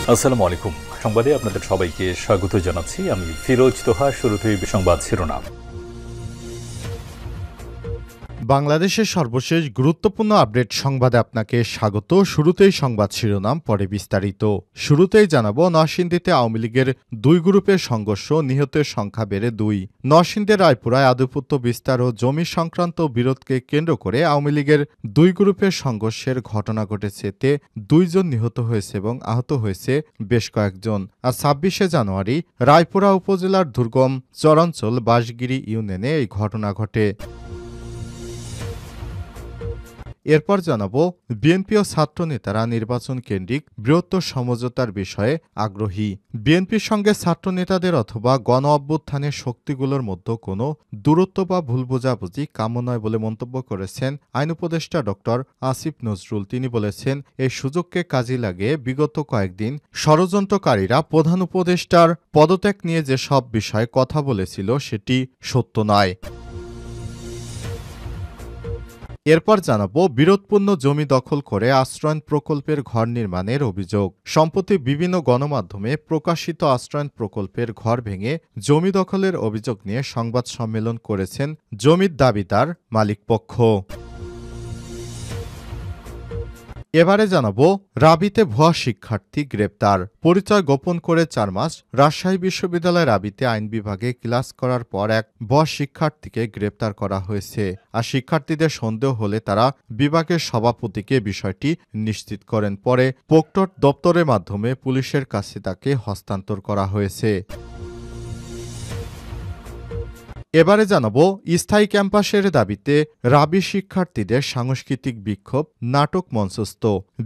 আসসালামু আলাইকুম। সংবাদে আপনাদের সবাইকে স্বাগত জানাচ্ছি। আমি ফিরোজ তোহা। শুরুতেই সংবাদ শিরোনাম। বাংলাদেশের সর্বশেষ গুরুত্বপূর্ণ আপডেট সংবাদে আপনাকে স্বাগত। শুরুতেই সংবাদ শিরোনাম, পরে বিস্তারিত। শুরুতেই জানাবো, নরসিংদীতে আওয়ামী লীগের দুই গ্রুপের সংঘর্ষ, নিহতের সংখ্যা বেড়ে 2। নরসিংদীর রায়পুরায় আধিপত্য বিস্তার ও জমি সংক্রান্ত বিরোধকে কেন্দ্র করে আওয়ামী লীগের দুই গ্রুপের সংঘর্ষের ঘটনা ঘটেছে। এতে 2 জন নিহত হয়েছে এবং আহত হয়েছে বেশ কয়েকজন। আর 26শে জানুয়ারি রায়পুরা উপজেলার দুর্গম চরাঞ্চল বাঁশগিরি ইউনিয়নে এই ঘটনা ঘটে। এরপর জানাবো, বিএনপি ও ছাত্র নেতারা নির্বাচন কেন্দ্রিক বৃহত্তর সমঝোতার বিষয়ে আগ্রহী। বিএনপির সঙ্গে ছাত্র নেতাদের অথবা গণ অভ্যুত্থানের শক্তিগুলোর মধ্যে কোনো দূরত্ব বা ভুল বোঝাবুঝি কাম্য নয় বলে মন্তব্য করেছেন আইন উপদেষ্টা ডক্টর আসিফ নজরুল। তিনি বলেছেন, এই সুযোগকে কাজে লাগিয়ে বিগত কয়েকদিন ষড়যন্ত্রকারীরা প্রধান উপদেষ্টার পদত্যাগ নিয়ে যে সব বিষয়ে কথা বলেছিল সেটি সত্য নয়। এরপর জানাবো, বিরোধপূর্ণ জমি দখল করে আশ্রয়ণ প্রকল্পের ঘর নির্মাণের অভিযোগ। সম্প্রতি বিভিন্ন গণমাধ্যমে প্রকাশিত আশ্রয়ণ প্রকল্পের ঘর ভেঙে জমি দখলের অভিযোগ নিয়ে সংবাদ সম্মেলন করেছেন জমির দাবিদার মালিকপক্ষ। এবারে জানাবো, রাবিতে ভুয়া শিক্ষার্থী গ্রেপ্তার। পরিচয় গোপন করে 4 মাস রাজশাহী বিশ্ববিদ্যালয় রাবিতে আইন বিভাগে ক্লাস করার পর এক ভুয়া শিক্ষার্থীকে গ্রেপ্তার করা হয়েছে। আর শিক্ষার্থীদের সন্দেহ হলে তারা বিভাগের সভাপতিকে বিষয়টি নিশ্চিত করেন। পরে প্রক্টর দপ্তরের মাধ্যমে পুলিশের কাছে তাকে হস্তান্তর করা হয়েছে। এবারে জানাবো, স্থায়ী ক্যাম্পাসের দাবিতে রাবি শিক্ষার্থীদের সাংস্কৃতিক বিক্ষোভ, নাটক মঞ্চস্থ।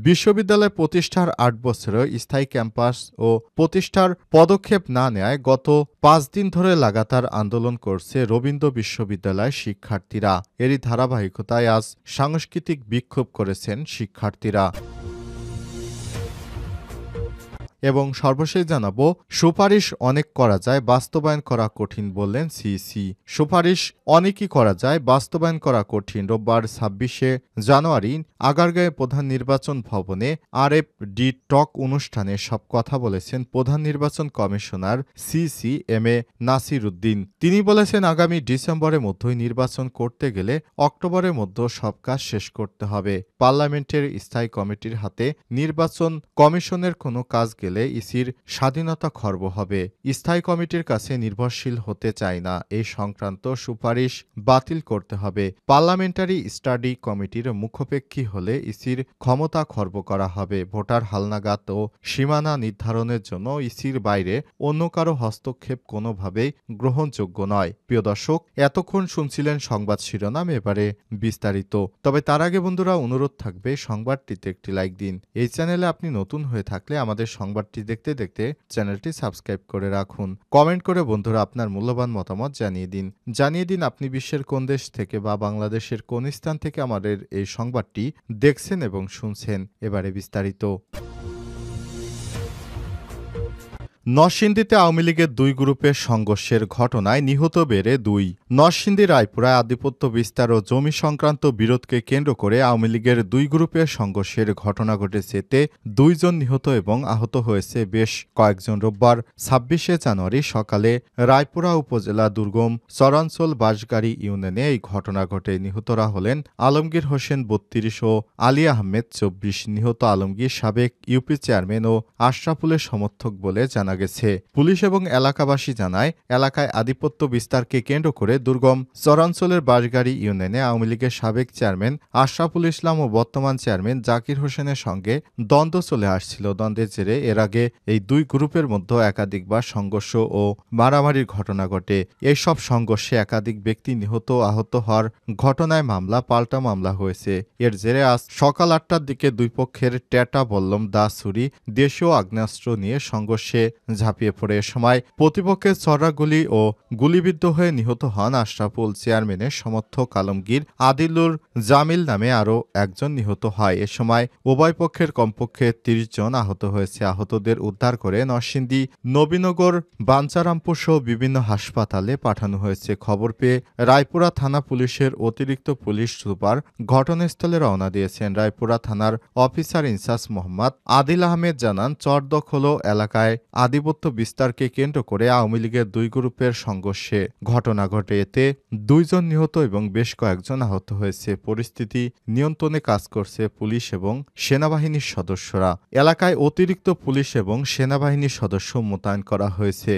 বিশ্ববিদ্যালয় প্রতিষ্ঠার 8 বছরেও স্থায়ী ক্যাম্পাস ও প্রতিষ্ঠার পদক্ষেপ না নেয় গত 5 দিন ধরে লাগাতার আন্দোলন করছে রবীন্দ্র বিশ্ববিদ্যালয়ের শিক্ষার্থীরা। এরই ধারাবাহিকতায় আজ সাংস্কৃতিক বিক্ষোভ করেছেন শিক্ষার্থীরা। এবং সর্বশেষ জানাবো, সুপারিশ অনেক করা যায়, বাস্তবায়ন করা কঠিন বললেন সিইসি। সুপারিশ অনেকই করা যায়, বাস্তবায়ন করা কঠিন। রোববার 26শে জানুয়ারি আগারগাঁয়ে প্রধান নির্বাচন ভবনে RFD টক অনুষ্ঠানে সব কথা বলেছেন প্রধান নির্বাচন commissioner CEC M A Nasir Uddin. তিনি বলেছেন, আগামী ডিসেম্বরের মধ্যেই নির্বাচন করতে গেলে অক্টোবরের মধ্যে সব কাজ শেষ করতে হবে। পার্লামেন্টের স্থায়ী কমিটির হাতে নির্বাচন কমিশনের কোনো কাজ গেলে ইসির স্বাধীনতা খর্ব হবে। স্থায়ী কমিটির কাছে নির্ভরশীল হতে চায় না, এই সংক্রান্ত সুপারিশ বাতিল করতে হবে। পার্লামেন্টারি স্টাডি কমিটির মুখপেক্ষী হলে ইসির ক্ষমতা খর্ব করা হবে। ভোটার হালনাগাদ ও সীমানা নির্ধারণের জন্য ইসির বাইরে অন্য কারো হস্তক্ষেপ কোনোভাবেই গ্রহণযোগ্য নয়। প্রিয় দর্শক, এতক্ষণ শুনছিলেন সংবাদ শিরোনাম, এবারে বিস্তারিত। তবে তার আগে বন্ধুরা, অনুরোধ থাকবে সংবাদটিতে একটি লাইক দিন। এই চ্যানেলে আপনি নতুন হয়ে থাকলে আমাদের সংবাদটি দেখতে দেখতে চ্যানেলটি সাবস্ক্রাইব করে রাখুন। কমেন্ট করে বন্ধুরা আপনার মূল্যবান মতামত জানিয়ে দিন আপনি বিশ্বের কোন দেশ থেকে বা বাংলাদেশের কোন স্থান থেকে আমাদের এই সংবাদটি দেখছেন এবং শুনছেন। এবারে বিস্তারিত। নরসিংদীতে আওয়ামী লীগের দুই গ্রুপের সংঘর্ষের ঘটনায় নিহত বেড়ে 2। নরসিংদী রায়পুরায় আধিপত্য বিস্তার ও জমি সংক্রান্ত বিরোধকে কেন্দ্র করে আওয়ামী লীগের দুই গ্রুপের সংঘর্ষের ঘটনা ঘটেছে। এতে 2 জন নিহত এবং আহত হয়েছে বেশ কয়েকজন। রোববার 26শে জানুয়ারি সকালে রায়পুরা উপজেলা দুর্গম চরাঞ্চল বাঁশগাড়ি ইউনিয়নে এই ঘটনা ঘটে। নিহতরা হলেন আলমগীর হোসেন 32 ও আলী আহমেদ 24। নিহত আলমগীর সাবেক ইউপি চেয়ারম্যান ও আশরাফুলের সমর্থক বলে জানা গেছে। পুলিশ এবং এলাকাবাসী জানায়, এলাকায় আধিপত্য বিস্তারকে কেন্দ্র করে দুর্গম চরাঞ্চলের বাঁশগাড়ি ইউনিয়নে আওয়ামী লীগের সাবেক চেয়ারম্যান আশরাফুল ইসলাম ও বর্তমান চেয়ারম্যান জাকির হোসেনের সঙ্গে দ্বন্দ্ব চলে আসছিল। দ্বন্দ্বের জেরে এর আগে এই দুই গ্রুপের মধ্যে একাধিকবার সংঘর্ষ ও মারামারির ঘটনা ঘটে। এই সব সংঘর্ষে একাধিক ব্যক্তি নিহত আহত হওয়ার ঘটনায় পাল্টা মামলা হয়েছে। এর জেরে আজ সকাল 8টার দিকে দুই পক্ষের টেটা বল্লম দা ছুরি, দেশীয় আগ্নেয়াস্ত্র নিয়ে সংঘর্ষে ঝাঁপিয়ে পড়ে। এ সময় প্রতিপক্ষের ছড়া গুলি ও গুলিবিদ্ধ হয়ে নিহত হন আশরাফুল। চেয়ারম্যানের সমর্থক আলমগীর আদিলুর জামিল নামে আরও একজন নিহত হয়। এ সময় উভয় পক্ষের কমপক্ষে ৩০ জন আহত হয়েছে। আহতদের উদ্ধার করে নরসিংদী, নবীনগর, বাঞ্ছারামপুর সহ বিভিন্ন হাসপাতালে পাঠানো হয়েছে। খবর পেয়ে রায়পুরা থানা পুলিশের অতিরিক্ত পুলিশ সুপার ঘটনাস্থলে রওনা দিয়েছেন। রায়পুরা থানার অফিসার ইনচার্জ মোহাম্মদ আদিল আহমেদ জানান, চরদখল এলাকায় আধিপত্য বিস্তারকে কেন্দ্র করে আওয়ামী লীগের দুই গ্রুপের সংঘর্ষে ঘটনা ঘটে। এতে ২ জন নিহত এবং বেশ কয়েকজন আহত হয়েছে। পরিস্থিতি নিয়ন্ত্রণে কাজ করছে পুলিশ এবং সেনাবাহিনীর সদস্যরা। এলাকায় অতিরিক্ত পুলিশ এবং সেনাবাহিনীর সদস্য মোতায়েন করা হয়েছে।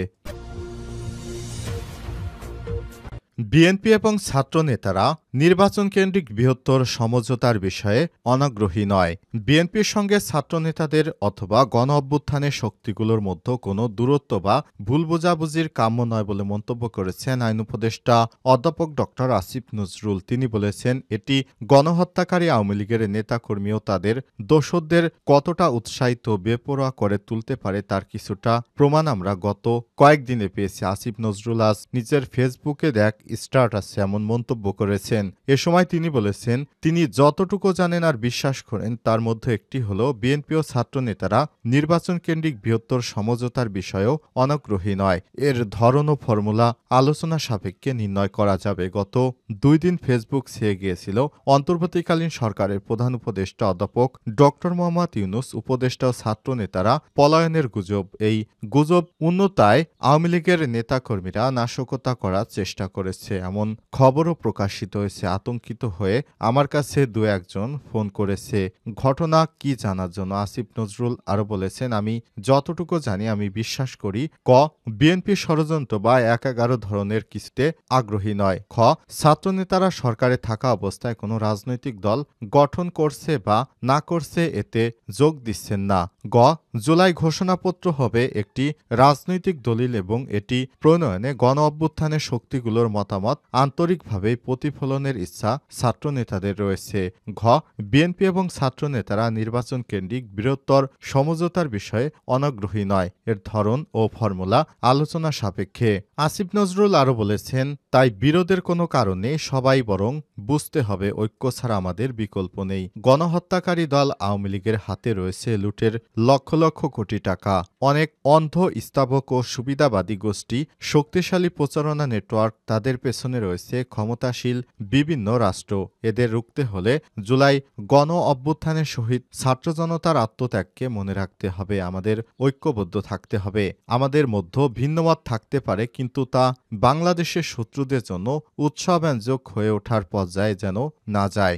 বিএনপি এবং ছাত্রনেতারা নির্বাচন কেন্দ্রিক বৃহত্তর সমঝোতার বিষয়ে অনাগ্রহী নয়। বিএনপির সঙ্গে ছাত্রনেতাদের অথবা গণ অভ্যুত্থানের শক্তিগুলোর মধ্যে কোনো দূরত্ব বা ভুল বোঝাবুঝির কাম্য নয় বলে মন্তব্য করেছেন আইন উপদেষ্টা অধ্যাপক ড আসিফ নজরুল। তিনি বলেছেন, এটি গণহত্যাকারী আওয়ামী লীগের নেতাকর্মী ও তাদের দোসরদের কতটা উৎসাহিত বেপরোয়া করে তুলতে পারে তার কিছুটা প্রমাণ আমরা গত কয়েকদিনে পেয়েছি। আসিফ নজরুল আজ নিজের ফেসবুকে এক স্ট্যাটাসে এমন মন্তব্য করেছেন। এ সময় তিনি বলেছেন, তিনি যতটুকু জানেন আর বিশ্বাস করেন তার মধ্যে একটি হলো বিএনপি ও ছাত্রনেতারা নির্বাচন কেন্দ্রিক বৃহত্তর সমঝোতার বিষয়েও অনাগ্রহী নয়। এর ধরন ও ফর্মুলা আলোচনা সাপেক্ষে নির্ণয় করা যাবে। গত 2 দিন ফেসবুক ছেয়ে গিয়েছিল অন্তর্বর্তীকালীন সরকারের প্রধান উপদেষ্টা অধ্যাপক ড মোহাম্মদ ইউনূস। উপদেষ্টা ও ছাত্রনেতারা পলায়নের গুজব, এই গুজব উন্নতায় আওয়ামী লীগের নেতাকর্মীরা নাশকতা করার চেষ্টা করেছে এমন খবরও প্রকাশিত হয়েছে। আতঙ্কিত হয়ে আমার কাছে 2-1 জন ফোন করেছে ঘটনা কি জানার জন্য। আসিফ নজরুল আরও বলেছেন, আমি যতটুকু জানি আমি বিশ্বাস করি বিএনপি ষড়যন্ত্র বা ১-১১ ধরনের কিছুতে আগ্রহী নয়। ছাত্রনেতারা সরকারে থাকা অবস্থায় কোনো রাজনৈতিক দল গঠন করছে বা না করছে এতে যোগ দিচ্ছেন না। জুলাই ঘোষণাপত্র হবে একটি রাজনৈতিক দলিল এবং এটি প্রণয়নে গণ অভ্যুত্থানের শক্তিগুলোর মতামত আন্তরিকভাবে প্রতিফলনের ইচ্ছা ছাত্রনেতাদের রয়েছে। বিএনপি এবং ছাত্রনেতারা নির্বাচন কেন্দ্রিক বৃহত্তর সমঝোতার বিষয়ে অনাগ্রহী নয়। এর ধরন ও ফর্মুলা আলোচনা সাপেক্ষে। আসিফ নজরুল আরও বলেছেন, তাই বিরোধের কোনো কারণে সবাই বরং বুঝতে হবে ঐক্য ছাড়া আমাদের বিকল্প নেই। গণহত্যাকারী দল আওয়ামী লীগের হাতে রয়েছে লুটের লক্ষ লক্ষ কোটি টাকা। অনেক অন্ধ স্থাবক ও সুবিধাবাদী গোষ্ঠী, শক্তিশালী প্রচারণা নেটওয়ার্ক, তাদের পেছনে রয়েছে ক্ষমতাশীল বিভিন্ন রাষ্ট্র। এদের রুখতে হলে জুলাই গণ অভ্যুত্থানের শহীদ ছাত্র জনতার আত্মত্যাগকে মনে রাখতে হবে। আমাদের ঐক্যবদ্ধ থাকতে হবে। আমাদের মধ্যে ভিন্নমত থাকতে পারে, কিন্তু তা বাংলাদেশের শত্রুদের জন্য উৎসাহব্যঞ্জক হয়ে ওঠার পর্যায়ে যেন না যায়।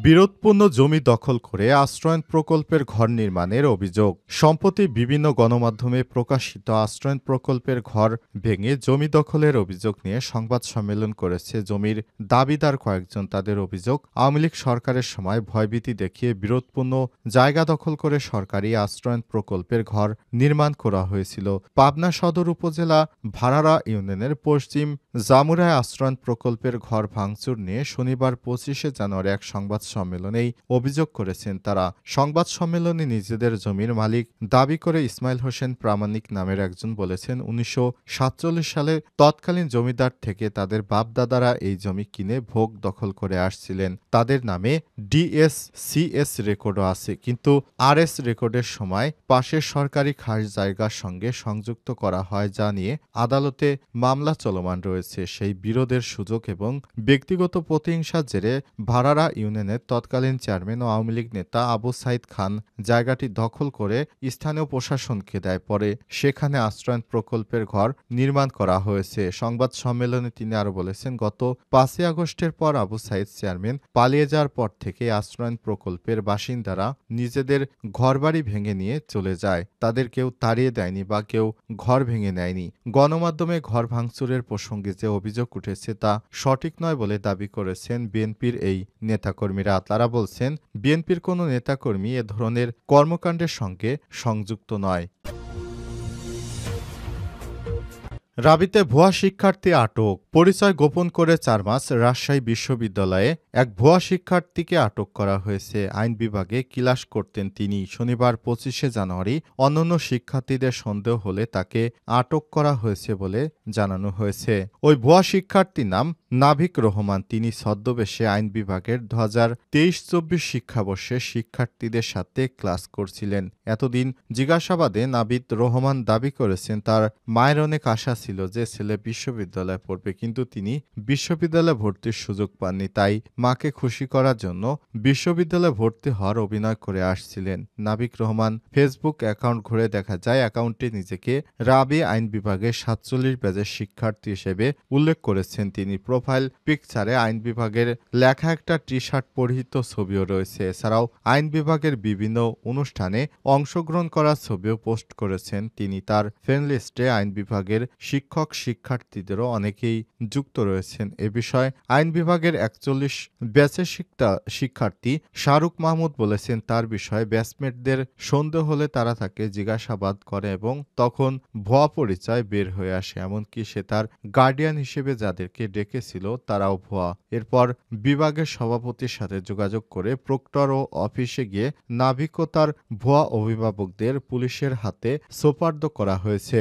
বিরোধপূর্ণ জমি দখল করে আশ্রয়ণ প্রকল্পের ঘর নির্মাণের অভিযোগ। সম্প্রতি বিভিন্ন গণমাধ্যমে প্রকাশিত আশ্রয়ণ প্রকল্পের ঘর ভেঙে জমি দখলের অভিযোগ নিয়ে সংবাদ সম্মেলন করেছে জমির দাবিদার কয়েকজন। তাদের অভিযোগ, আওয়ামী লীগ সরকারের সময় ভয়ভীতি দেখিয়ে বিরোধপূর্ণ জায়গা দখল করে সরকারি আশ্রয়ণ প্রকল্পের ঘর নির্মাণ করা হয়েছিল। পাবনা সদর উপজেলা ভাড়ারা ইউনিয়নের পশ্চিম জামুরায় আশ্রয়ণ প্রকল্পের ঘর ভাঙচুর নিয়ে শনিবার ২৫শে জানুয়ারি এক সংবাদ সম্মেলনেই অভিযোগ করেছেন তারা। সংবাদ সম্মেলনে নিজেদের জমির মালিক দাবি করে ইসমাইল হোসেন প্রামাণিক নামের একজন বলেছেন, ১৯৪৭ সালে তৎকালীন জমিদার থেকে তাদের বাপদাদারা এই জমি কিনে ভোগ দখল করে আসছিলেন। তাদের নামে ডিএস-সিএস রেকর্ডও আছে, কিন্তু আরএস রেকর্ডের সময় পাশের সরকারি খাস জায়গার সঙ্গে সংযুক্ত করা হয়, যা নিয়ে আদালতে মামলা চলমান রয়েছে। সেই বিরোধের সুযোগ এবং ব্যক্তিগত প্রতিহিংসার জেরে ভাড়ারা ইউনিয়নের তৎকালীন চেয়ারম্যান ও আওয়ামী লীগ নেতা আবু সাইদ খান জায়গাটি দখল করে স্থানীয় প্রশাসনকে দেয়। পরে সেখানে আশ্রয়ণ প্রকল্পের ঘর নির্মাণ করা হয়েছে। সংবাদ সম্মেলনে তিনি আরও বলেছেন, গত ৫ই আগস্টের পর আবু সাইদ চেয়ারম্যান পালিয়ে যাওয়ার পর থেকে আশ্রয়ণ প্রকল্পের বাসিন্দারা নিজেদের ঘরবাড়ি ভেঙে নিয়ে চলে যায়। তাদের কেউ তাড়িয়ে দেয়নি বা কেউ ঘর ভেঙে নেয়নি। গণমাধ্যমে ঘর ভাঙচুরের প্রসঙ্গে যে অভিযোগ উঠেছে তা সঠিক নয় বলে দাবি করেছেন বিএনপির এই নেতাকর্মীরা। তারা বলছেন, বিএনপির কোনো নেতাকর্মী এ ধরনের কর্মকাণ্ডের সঙ্গে সংযুক্ত নয়। রাবিতে ভুয়া শিক্ষার্থী আটক, পরিচয় গোপন করে ৪ মাস রাজশাহী বিশ্ববিদ্যালয়ে এক ভুয়া শিক্ষার্থীকে আটক করা হয়েছে। আইন বিভাগে ক্লাস করতেন তিনি। শনিবার ২৫শে জানুয়ারি অন্যান্য শিক্ষার্থীদের সন্দেহ হলে তাকে আটক করা হয়েছে বলে জানানো হয়েছে। ওই ভুয়া শিক্ষার্থীর নাম নাভিক রহমান। তিনি ছদ্মবেশে আইন বিভাগের ২০২৩-২৪ শিক্ষাবর্ষে শিক্ষার্থীদের সাথে ক্লাস করছিলেন। এতদিন জিজ্ঞাসাবাদে নাভিদ রহমান দাবি করেছেন তার মায়ের অনেক আশা ছিল যে ছেলে বিশ্ববিদ্যালয়ে পড়বে, কিন্তু তিনি বিশ্ববিদ্যালয়ে ভর্তির সুযোগ পাননি। তাই মাকে খুশি করার জন্য বিশ্ববিদ্যালয়ে ভর্তি হওয়ার অভিনয় করে আসছিলেন। নাভিক রহমান ফেসবুক অ্যাকাউন্ট ঘুরে দেখা যায় অ্যাকাউন্টে নিজেকে রাবি আইন বিভাগের ৪৭ ব্যাচের শিক্ষার্থী হিসেবে উল্লেখ করেছেন তিনি। প্রোফাইল পিকচারে আইন বিভাগের লেখা একটা টি-শার্ট পরিহিত ছবিও রয়েছে। এছাড়াও আইন বিভাগের বিভিন্ন অনুষ্ঠানে অংশগ্রহণ করার ছবিও পোস্ট করেছেন তিনি। তার ফ্রেন্ড লিস্টে আইন বিভাগের শিক্ষক শিক্ষার্থীদেরও অনেকেই যুক্ত রয়েছেন। এ বিষয়ে আইন বিভাগের ৪১ ব্যাচের শিক্ষার্থী শাহরুখ মাহমুদ বলেছেন তার বিষয়ে ব্যাচমেটদের সন্দেহ হলে তারা তাকে জিজ্ঞাসাবাদ করে এবং তখন ভুয়া পরিচয় বের হয়ে আসে। এমনকি সে তার গার্ডিয়ান হিসেবে যাদেরকে ডেকেছিল তারাও ভুয়া। এরপর বিভাগের সভাপতির সাথে যোগাযোগ করে প্রক্টর ও অফিসে গিয়ে নাভিক ও তার ভুয়া অভিভাবকদের পুলিশের হাতে সোপর্দ করা হয়েছে।